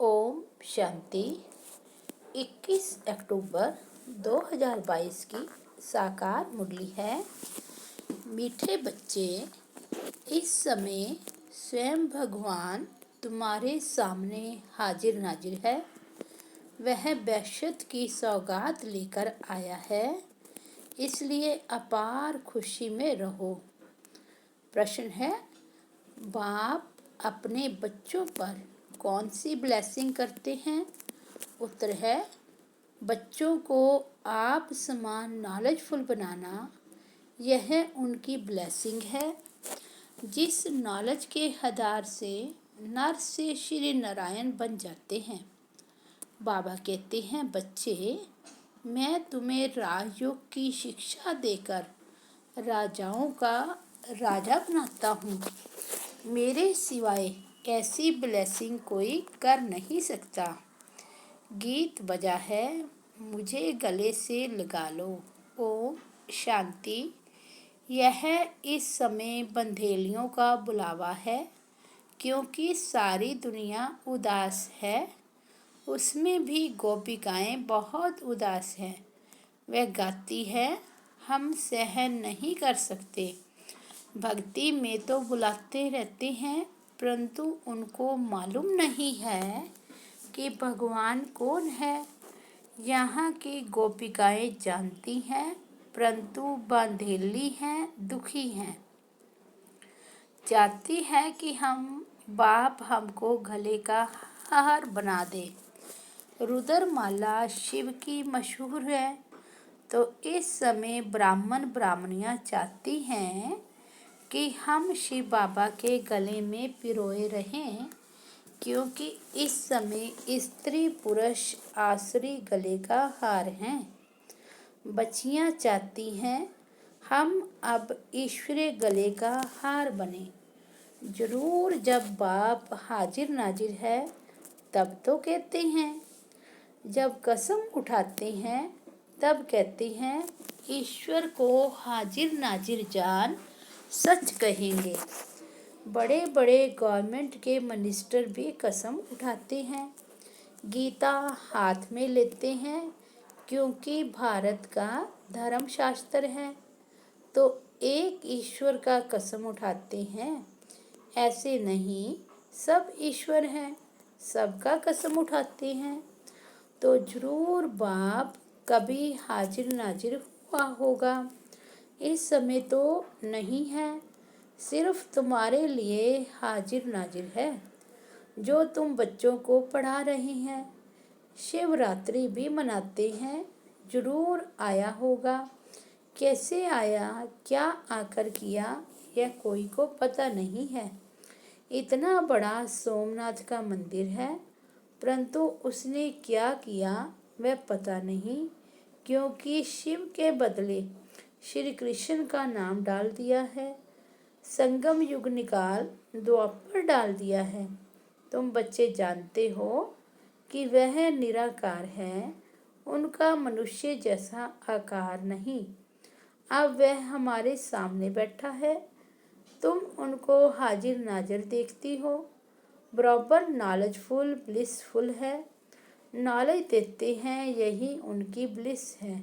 ओम शांति। 21 अक्टूबर 2022 की साकार मुरली है। मीठे बच्चे, इस समय स्वयं भगवान तुम्हारे सामने हाजिर नाजिर है। वह वहशत की सौगात लेकर आया है, इसलिए अपार खुशी में रहो। प्रश्न है, बाप अपने बच्चों पर कौन सी ब्लेसिंग करते हैं? उत्तर है, बच्चों को आप समान नॉलेजफुल बनाना, यह उनकी ब्लेसिंग है। जिस नॉलेज के आधार से नर से श्री नारायण बन जाते हैं। बाबा कहते हैं, बच्चे, मैं तुम्हें राजयोग की शिक्षा देकर राजाओं का राजा बनाता हूँ। मेरे सिवाय ऐसी ब्लेसिंग कोई कर नहीं सकता। गीत बजा है, मुझे गले से लगा लो। ओम शांति। यह इस समय बंधेलियों का बुलावा है, क्योंकि सारी दुनिया उदास है। उसमें भी गोपिकाएं बहुत उदास हैं। वह गाती है, हम सहन नहीं कर सकते। भक्ति में तो बुलाते रहते हैं, परंतु उनको मालूम नहीं है कि भगवान कौन है। यहाँ की गोपिकाएं जानती हैं, परंतु बांधेली हैं, दुखी हैं। चाहती है कि बाप हमको गले का हार बना दे। रुद्रमाला शिव की मशहूर है, तो इस समय ब्राह्मण ब्राह्मणियाँ चाहती हैं कि हम शिव बाबा के गले में पिरोए रहें, क्योंकि इस समय स्त्री पुरुष आसुरी गले का हार हैं। बच्चियाँ चाहती हैं हम अब ईश्वरीय गले का हार बने। जरूर जब बाप हाजिर नाजिर है तब तो कहते हैं, जब कसम उठाते हैं तब कहते हैं, ईश्वर को हाजिर नाजिर जान सच कहेंगे। बड़े बड़े गवर्नमेंट के मिनिस्टर भी कसम उठाते हैं, गीता हाथ में लेते हैं, क्योंकि भारत का धर्म शास्त्र है, तो एक ईश्वर का कसम उठाते हैं। ऐसे नहीं, सब ईश्वर हैं, सबका कसम उठाते हैं। तो जरूर बाप कभी हाजिर नाजिर हुआ होगा। इस समय तो नहीं है, सिर्फ तुम्हारे लिए हाजिर नाजिर है, जो तुम बच्चों को पढ़ा रहे हैं। शिवरात्रि भी मनाते हैं, जरूर आया होगा। कैसे आया, क्या आकर किया, यह कोई को पता नहीं है। इतना बड़ा सोमनाथ का मंदिर है, परंतु उसने क्या किया वह पता नहीं, क्योंकि शिव के बदले श्री कृष्ण का नाम डाल दिया है। संगम युग निकाल द्वापर डाल दिया है। तुम बच्चे जानते हो कि वह निराकार है, उनका मनुष्य जैसा आकार नहीं। अब वह हमारे सामने बैठा है, तुम उनको हाजिर नाजिर देखती हो। बराबर नॉलेजफुल ब्लिसफुल है, नॉलेज देते हैं, यही उनकी ब्लिस है।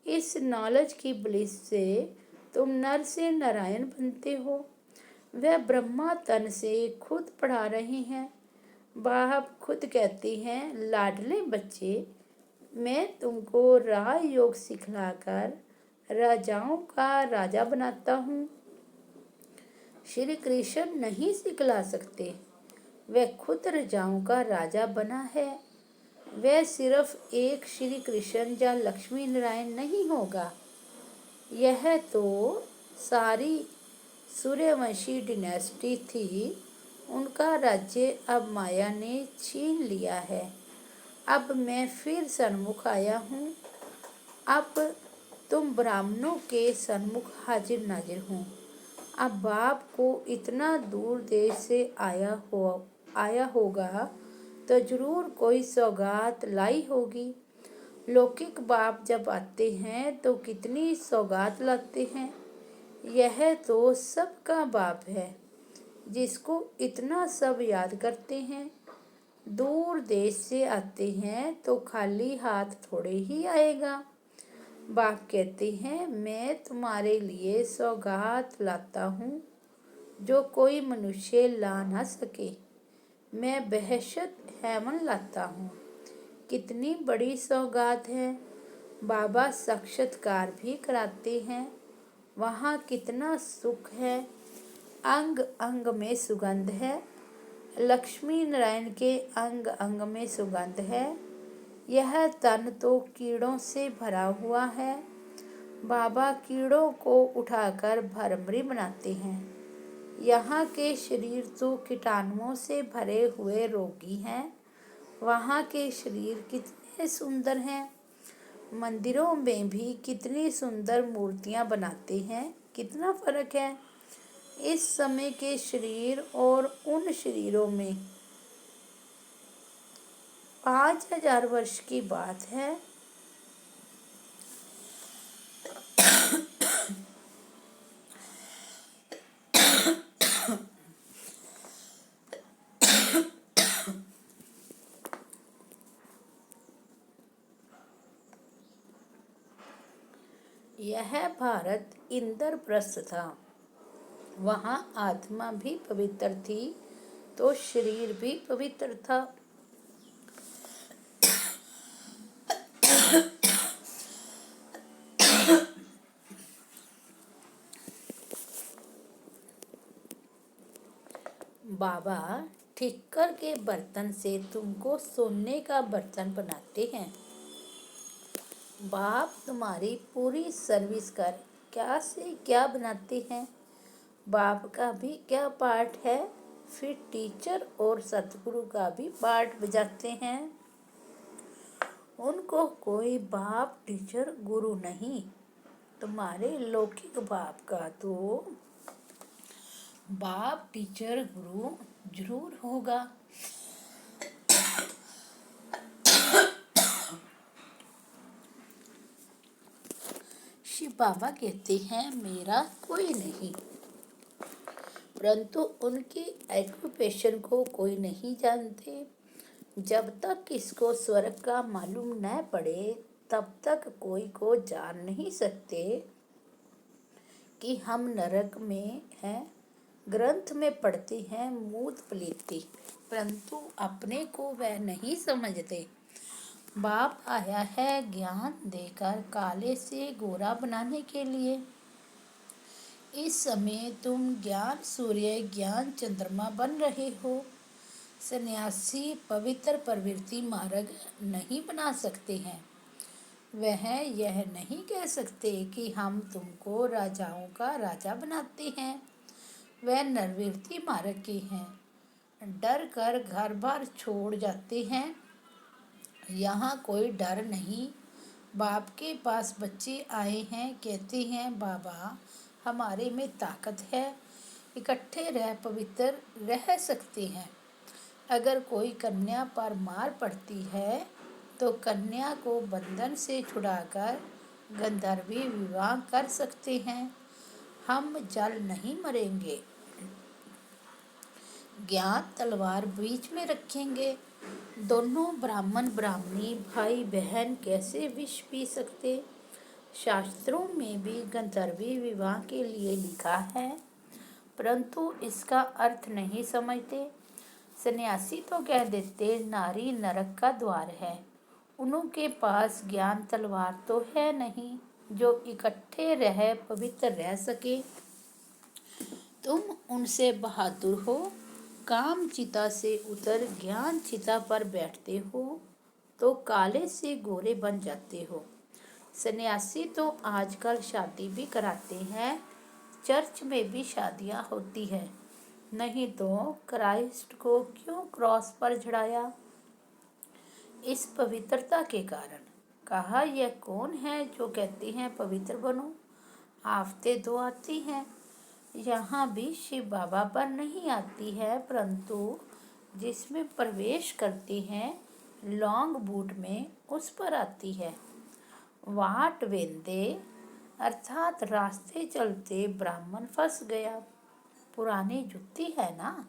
इस नॉलेज की ब्लिस से तुम नर से नारायण बनते हो। वह ब्रह्मा तन से खुद पढ़ा रहे हैं। बाप खुद कहती हैं, लाडले बच्चे, मैं तुमको राज योग सिखलाकर राजाओं का राजा बनाता हूँ। श्री कृष्ण नहीं सिखला सकते, वह खुद राजाओं का राजा बना है। वह सिर्फ एक श्री कृष्ण या लक्ष्मी नारायण नहीं होगा, यह तो सारी सूर्यवंशी डिनेस्टी थी। उनका राज्य अब माया ने छीन लिया है। अब मैं फिर सन्मुख आया हूँ। अब तुम ब्राह्मणों के सन्मुख हाजिर नाजिर हूँ। अब बाप को इतना दूर देश से आया होगा, तो जरूर कोई सौगात लाई होगी। लौकिक बाप जब आते हैं तो कितनी सौगात लाते हैं। यह तो सबका बाप है, जिसको इतना सब याद करते हैं। दूर देश से आते हैं तो खाली हाथ थोड़े ही आएगा। बाप कहते हैं, मैं तुम्हारे लिए सौगात लाता हूँ जो कोई मनुष्य ला ना सके। मैं behशत हेमन लाता हूँ। कितनी बड़ी सौगात है। बाबा साक्षात्कार भी कराते हैं। वहाँ कितना सुख है। अंग अंग में सुगंध है। लक्ष्मी नारायण के अंग अंग में सुगंध है। यह तन तो कीड़ों से भरा हुआ है। बाबा कीड़ों को उठाकर भरमरी बनाते हैं। यहाँ के शरीर तो कीटाणुओं से भरे हुए रोगी हैं। वहाँ के शरीर कितने सुंदर हैं। मंदिरों में भी कितनी सुंदर मूर्तियाँ बनाते हैं। कितना फर्क है इस समय के शरीर और उन शरीरों में। 5000 वर्ष की बात है। यह भारत इंद्रप्रस्थ था। वहाँ आत्मा भी पवित्र थी तो शरीर भी पवित्र था। बाबा ठिक्कर के बर्तन से तुमको सोने का बर्तन बनाते हैं। बाप तुम्हारी पूरी सर्विस कर क्या से क्या बनाते हैं। बाप का भी क्या पार्ट है। फिर टीचर और सतगुरु का भी पार्ट बजाते हैं। उनको कोई बाप टीचर गुरु नहीं। तुम्हारे लौकिक बाप का तो बाप टीचर गुरु जरूर होगा। शिव बाबा कहते हैं, मेरा कोई नहीं। परंतु उनके ऑक्यूपेशन को कोई नहीं जानते। जब तक इसको स्वर्ग का मालूम न पड़े तब तक कोई को जान नहीं सकते कि हम नरक में हैं। ग्रंथ में पढ़ते हैं मूत पलीती, परंतु अपने को वह नहीं समझते। बाप आया है ज्ञान देकर काले से गोरा बनाने के लिए। इस समय तुम ज्ञान सूर्य ज्ञान चंद्रमा बन रहे हो। सन्यासी पवित्र प्रवृत्ति मार्ग नहीं बना सकते हैं। वह यह नहीं कह सकते कि हम तुमको राजाओं का राजा बनाते हैं। वह निर्वृत्ति मार्ग के हैं। डर कर घर बार छोड़ जाते हैं। यहाँ कोई डर नहीं। बाप के पास बच्चे आए हैं, कहते हैं, बाबा हमारे में ताकत है, इकट्ठे रह पवित्र रह सकते हैं। अगर कोई कन्या पर मार पड़ती है तो कन्या को बंधन से छुड़ाकर गंधर्वी विवाह कर सकते हैं। हम जल नहीं मरेंगे। ज्ञान तलवार बीच में रखेंगे। दोनों ब्राह्मण ब्राह्मणी भाई बहन कैसे विष पी सकते। शास्त्रों में भी गंधर्वी विवाह के लिए लिखा है, परंतु इसका अर्थ नहीं समझते। सन्यासी तो कह देते नारी नरक का द्वार है। उनके पास ज्ञान तलवार तो है नहीं जो इकट्ठे रह पवित्र रह सके। तुम उनसे बहादुर हो। काम चिता से उतर ज्ञान चिता पर बैठते हो तो काले से गोरे बन जाते हो। सन्यासी तो आजकल शादी भी कराते हैं। चर्च में भी शादियां होती है। नहीं तो क्राइस्ट को क्यों क्रॉस पर चढ़ाया। इस पवित्रता के कारण। कहा, यह कौन है जो कहते हैं पवित्र बनो। आफतें तो आती हैं। यहाँ भी शिव बाबा पर नहीं आती है, परंतु जिसमें प्रवेश करती हैं लॉन्ग बूट में उस पर आती है। वाट वेंदे अर्थात रास्ते चलते ब्राह्मण फंस गया। पुरानी जुत्ती है ना,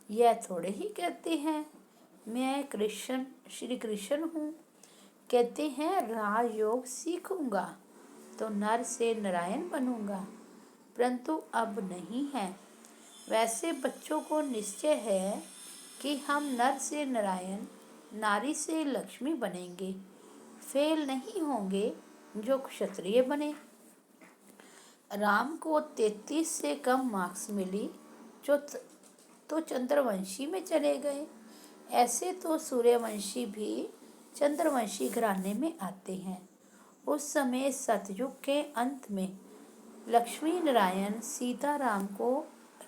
यह थोड़े ही कहते हैं मैं कृष्ण श्री कृष्ण हूँ। कहते हैं राजयोग सीखूंगा तो नर से नारायण बनूंगा, परंतु अब नहीं है। वैसे बच्चों को निश्चय है कि हम नर से नारायण, नारी से लक्ष्मी बनेंगे, फेल नहीं होंगे जो क्षत्रिय बने। राम को 33 से कम मार्क्स मिली जो तो चंद्रवंशी में चले गए। ऐसे तो सूर्यवंशी भी चंद्रवंशी घराने में आते हैं। उस समय सतयुग के अंत में लक्ष्मी नारायण सीता राम को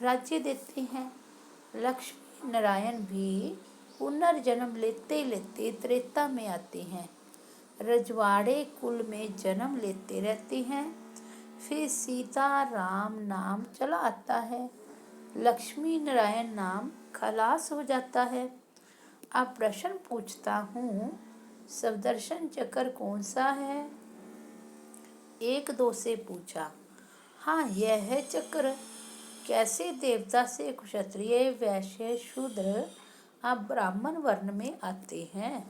राज्य देते हैं। लक्ष्मी नारायण भी पुनर्जन्म लेते लेते त्रेता में आते हैं, रजवाड़े कुल में जन्म लेते रहते हैं। फिर सीता राम नाम चला आता है, लक्ष्मी नारायण नाम खलास हो जाता है। अब प्रश्न पूछता हूँ, सवदर्शन चक्र कौन सा है? 1-2 से पूछा। हाँ, यह है चक्र। कैसे देवता से क्षत्रिय, वैश्य, शूद्र अब ब्राह्मण वर्ण में आते हैं।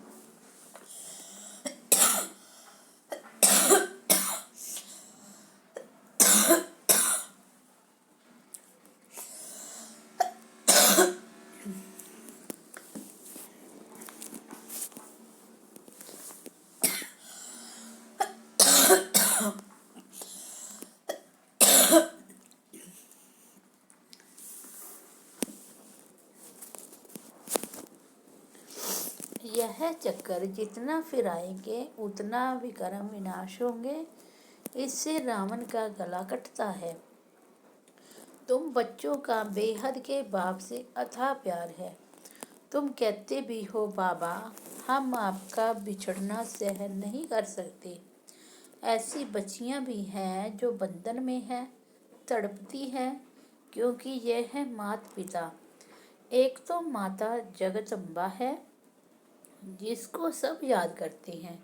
यह चक्कर जितना फिराएंगे उतना विक्रम विनाश होंगे। इससे रावण का गला कटता है। तुम बच्चों का बेहद के बाप से अथाह प्यार है। तुम कहते भी हो बाबा, हम आपका बिछड़ना सहन नहीं कर सकते। ऐसी बच्चियां भी हैं जो बंधन में हैं, तड़पती हैं, क्योंकि यह है माता पिता। एक तो माता जगदम्बा है जिसको सब याद करते हैं,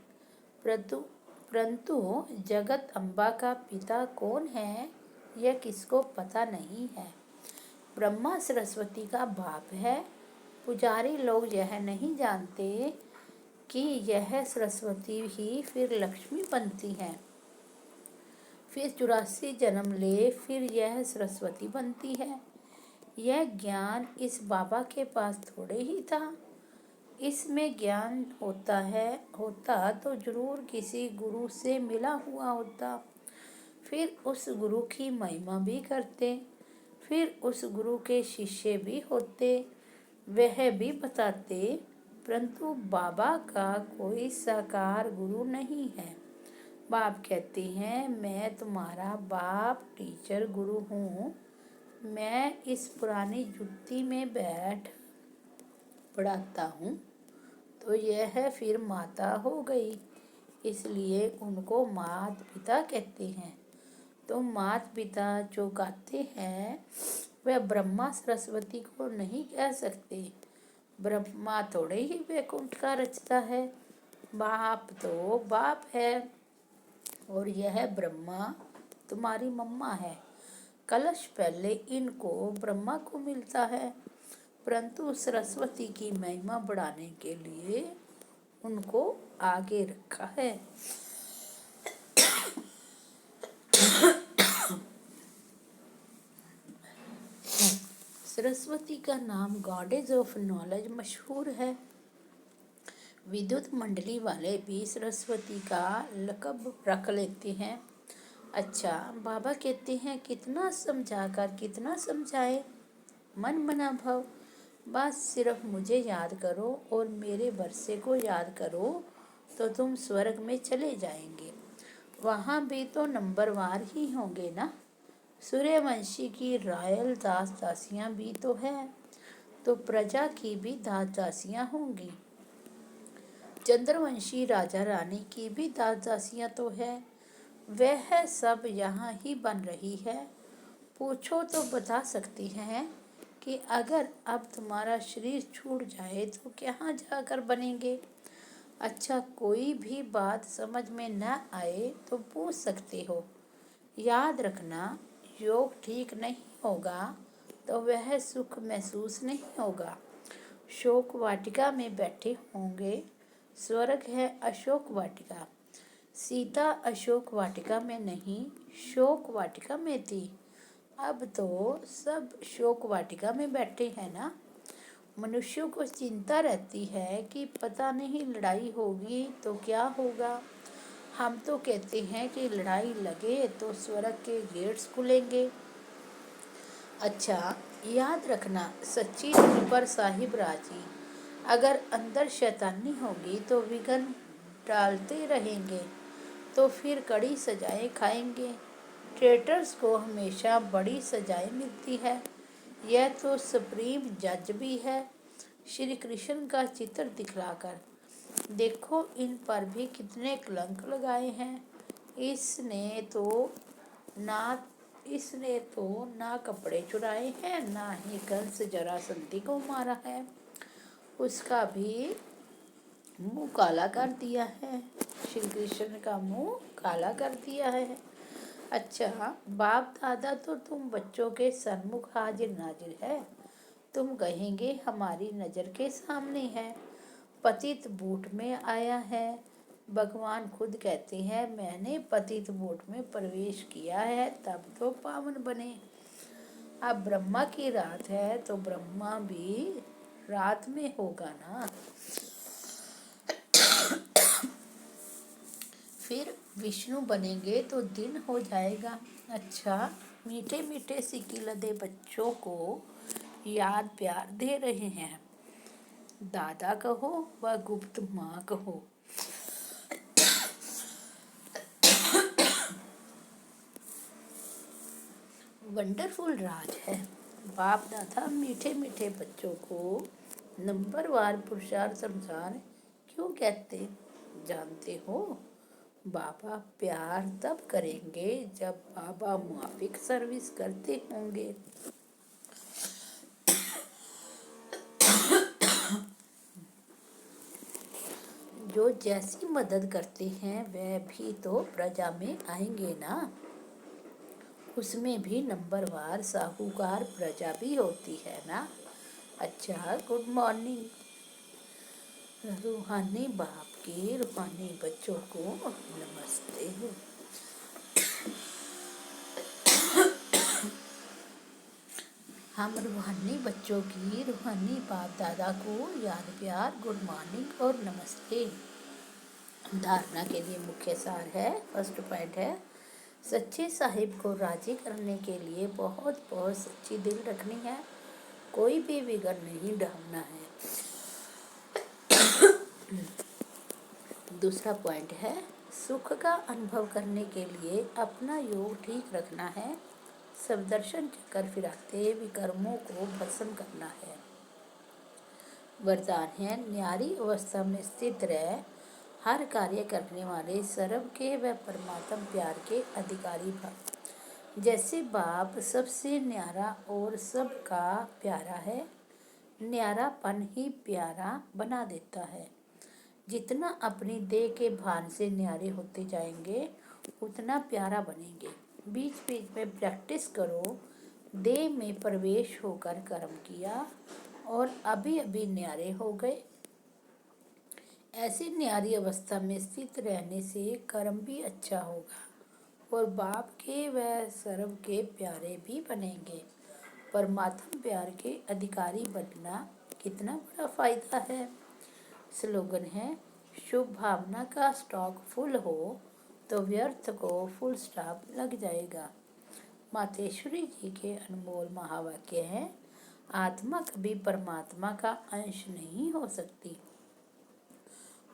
परंतु जगत अम्बा का पिता कौन है यह किसको पता नहीं है। ब्रह्मा सरस्वती का बाप है। पुजारी लोग यह नहीं जानते कि यह सरस्वती ही फिर लक्ष्मी बनती है, फिर 84 जन्म ले फिर यह सरस्वती बनती है। यह ज्ञान इस बाबा के पास थोड़े ही था। इसमें ज्ञान होता तो जरूर किसी गुरु से मिला हुआ होता। फिर उस गुरु की महिमा भी करते, फिर उस गुरु के शिष्य भी होते, वह भी बताते। परंतु बाबा का कोई साकार गुरु नहीं है। बाप कहते हैं, मैं तुम्हारा बाप टीचर गुरु हूँ। मैं इस पुरानी जुत्ती में बैठ पढ़ाता हूँ। तो यह फिर माता हो गई, इसलिए उनको माता पिता कहते हैं। तो माता पिता जो गाते हैं वह ब्रह्मा सरस्वती को नहीं कह सकते। ब्रह्मा थोड़े ही वैकुंठ का रचता है। बाप तो बाप है और यह ब्रह्मा तुम्हारी मम्मा है। कलश पहले इनको ब्रह्मा को मिलता है, परंतु सरस्वती की महिमा बढ़ाने के लिए उनको आगे रखा है। सरस्वती का नाम गॉडेज ऑफ नॉलेज मशहूर है। विद्युत मंडली वाले भी सरस्वती का लक़ब रख लेते हैं। अच्छा, बाबा कहते हैं कितना समझाकर कितना समझाए, मन बना भव। बस सिर्फ मुझे याद करो और मेरे वर्षे को याद करो तो तुम स्वर्ग में चले जाएंगे। वहाँ भी तो नंबरवार ही होंगे ना। सूर्यवंशी की रॉयल दास दासियाँ भी तो है, तो प्रजा की भी दास दासियाँ होंगी। चंद्रवंशी राजा रानी की भी दास दासियाँ तो है। वह सब यहाँ ही बन रही है। पूछो तो बता सकती हैं कि अगर अब तुम्हारा शरीर छूट जाए तो कहाँ जाकर बनेंगे। अच्छा, कोई भी बात समझ में न आए तो पूछ सकते हो। याद रखना, योग ठीक नहीं होगा तो वह सुख महसूस नहीं होगा। शोक वाटिका में बैठे होंगे। स्वर्ग है अशोक वाटिका। सीता अशोक वाटिका में नहीं, शोक वाटिका में थी। अब तो सब शोक वाटिका में बैठे हैं ना। मनुष्यों को चिंता रहती है कि पता नहीं लड़ाई होगी तो क्या होगा। हम तो कहते हैं कि लड़ाई लगे तो स्वर्ग के गेट्स खुलेंगे। अच्छा, याद रखना सच्ची दिल पर साहिब राजी। अगर अंदर शैतानी होगी तो विघ्न डालते रहेंगे, तो फिर कड़ी सजाएं खाएंगे। ट्रेटर्स को हमेशा बड़ी सजाएं मिलती है। यह तो सुप्रीम जज भी है। श्री कृष्ण का चित्र दिखलाकर देखो, इन पर भी कितने कलंक लगाए हैं। इसने तो ना इसने तो ना कपड़े चुराए हैं, ना ही कंस जरासंधी को मारा है। उसका भी मुंह काला कर दिया है। श्री कृष्ण का मुंह काला कर दिया है। अच्छा, बाप दादा तो तुम बच्चों के सन्मुख हाजिर नाजिर है। तुम कहेंगे हमारी नज़र के सामने है, पतित बूट में आया है। भगवान खुद कहते हैं, मैंने पतित बूट में प्रवेश किया है तब तो पावन बने। अब ब्रह्मा की रात है तो ब्रह्मा भी रात में होगा ना। फिर विष्णु बनेंगे तो दिन हो जाएगा। अच्छा, मीठे मीठे सिक्की लदे बच्चों को याद प्यार दे रहे हैं। दादा कहो व गुप्त माँ कहो, वंडरफुल राज है। बाप दादा मीठे मीठे बच्चों को नंबरवार पुरुषार्थ अनुसार क्यों कहते जानते हो? बाबा प्यार तब करेंगे जब बाबा मुआफिक सर्विस करते होंगे। जो जैसी मदद करते हैं वह भी तो प्रजा में आएंगे ना। उसमें भी नंबरवार साहूकार प्रजा भी होती है ना। अच्छा, गुड मॉर्निंग। रूहानी बाप के रूहानी बच्चों को नमस्ते हो। हम रूहानी बच्चों की रूहानी बाप दादा को याद प्यार, गुड मॉर्निंग और नमस्ते। धारणा के लिए मुख्य सार है, फर्स्ट पॉइंट है, सच्चे साहिब को राजी करने के लिए बहुत बहुत सच्ची दिल रखनी है। कोई भी विघ्न नहीं डालना है। दूसरा पॉइंट है, सुख का अनुभव करने के लिए अपना योग ठीक रखना है। सब दर्शन चक्कर फिराते विकर्मों को भस्म करना है। वरदान है, न्यारी अवस्था में स्थित रह हर कार्य करने वाले सर्व के व परमात्म प्यार के अधिकारी भव। जैसे बाप सबसे न्यारा और सबका प्यारा है, न्यारापन ही प्यारा बना देता है। जितना अपनी देह के भान से न्यारे होते जाएंगे उतना प्यारा बनेंगे। बीच बीच में प्रैक्टिस करो। देह में प्रवेश होकर कर्म किया और अभी अभी न्यारे हो गए। ऐसी न्यारी अवस्था में स्थित रहने से कर्म भी अच्छा होगा और बाप के व सर्व के प्यारे भी बनेंगे। परमात्मा प्यार के अधिकारी बनना कितना बड़ा फायदा है। स्लोगन है, शुभ भावना का स्टॉक फुल हो तो व्यर्थ को फुल स्टॉप लग जाएगा। मातेश्वरी जी के अनमोल महावाक्य हैं, आत्मा कभी परमात्मा का अंश नहीं हो सकती।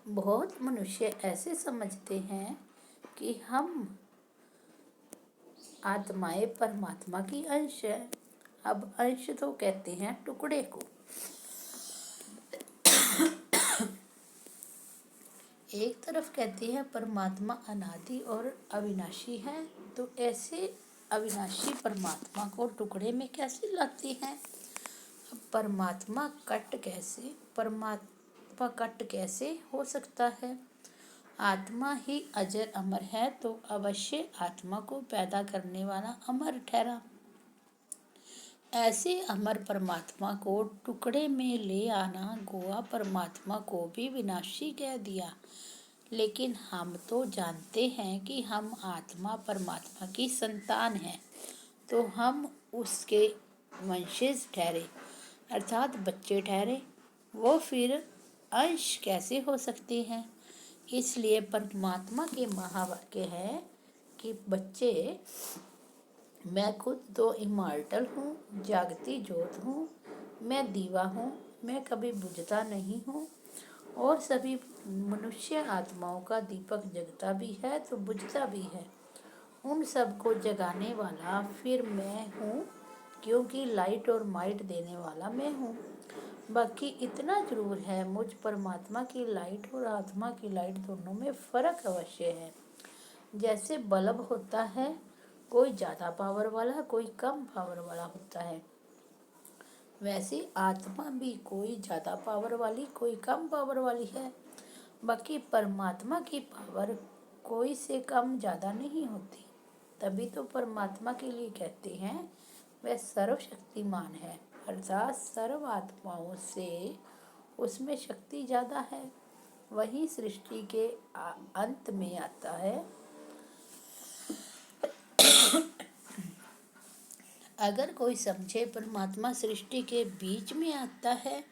बहुत मनुष्य ऐसे समझते हैं कि हम आत्माएं परमात्मा की अंश है। अब अंश तो कहते हैं टुकड़े को। एक तरफ कहते हैं परमात्मा अनादि और अविनाशी है, तो ऐसे अविनाशी परमात्मा को टुकड़े में कैसे लाते हैं? अब परमात्मा कट कैसे हो सकता है? आत्मा ही अजर अमर है तो अवश्य आत्मा को पैदा करने वाला अमर ठहरा। ऐसे अमर परमात्मा को टुकड़े में ले आना गोवा परमात्मा को भी विनाशी कह दिया। लेकिन हम तो जानते हैं कि हम आत्मा परमात्मा की संतान हैं, तो हम उसके वंशज ठहरे, अर्थात बच्चे ठहरे। वो फिर अंश कैसे हो सकते हैं? इसलिए परमात्मा के महावाक्य है कि बच्चे, मैं खुद तो इमॉर्टल हूँ, जागती ज्योत हूँ, मैं दीवा हूँ, मैं कभी बुझता नहीं हूँ, और सभी मनुष्य आत्माओं का दीपक जगता भी है तो बुझता भी है। उन सबको जगाने वाला फिर मैं हूँ, क्योंकि लाइट और माइट देने वाला मैं हूँ। बाकी इतना जरूर है, मुझ परमात्मा की लाइट और आत्मा की लाइट दोनों में फ़र्क अवश्य है। जैसे बल्ब होता है, कोई ज़्यादा पावर वाला कोई कम पावर वाला होता है, वैसे आत्मा भी कोई ज़्यादा पावर वाली कोई कम पावर वाली है। बाकी परमात्मा की पावर कोई से कम ज़्यादा नहीं होती। तभी तो परमात्मा के लिए कहते हैं वह सर्वशक्तिमान है, अर्थात सर्व आत्माओं से उसमें शक्ति ज़्यादा है। वही सृष्टि के अंत में आता है। अगर कोई समझे परमात्मा सृष्टि के बीच में आता है,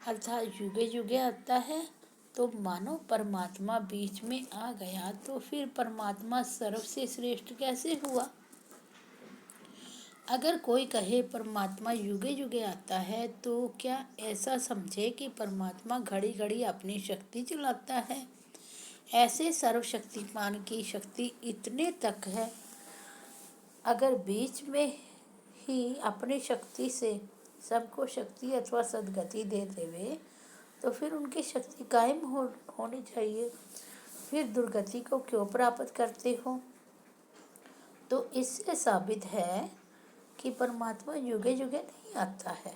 अर्थात युगे युगे आता है, तो मानो परमात्मा बीच में आ गया, तो फिर परमात्मा सर्व से श्रेष्ठ कैसे हुआ? अगर कोई कहे परमात्मा युगे युगे आता है, तो क्या ऐसा समझे कि परमात्मा घड़ी घड़ी अपनी शक्ति चलाता है? ऐसे सर्वशक्तिमान की शक्ति इतने तक है, अगर बीच में ही अपनी शक्ति से सबको शक्ति अथवा सद्गति दे देवे, तो फिर उनकी शक्ति कायम होनी चाहिए। फिर दुर्गति को क्यों प्राप्त करते हो? तो इससे साबित है कि परमात्मा युगे युगे नहीं आता है,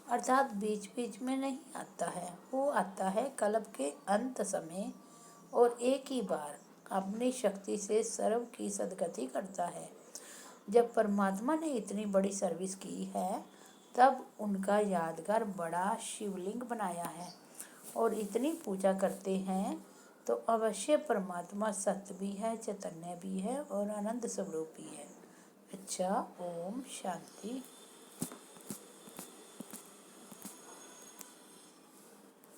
अर्थात बीच बीच में नहीं आता है। वो आता है कल्प के अंत समय, और एक ही बार अपनी शक्ति से सर्व की सद्गति करता है। जब परमात्मा ने इतनी बड़ी सर्विस की है, तब उनका यादगार बड़ा शिवलिंग बनाया है और इतनी पूजा करते हैं, तो अवश्य परमात्मा सत्य भी है, चैतन्य भी है और आनंद स्वरूप भी है। अच्छा, ओम शांति।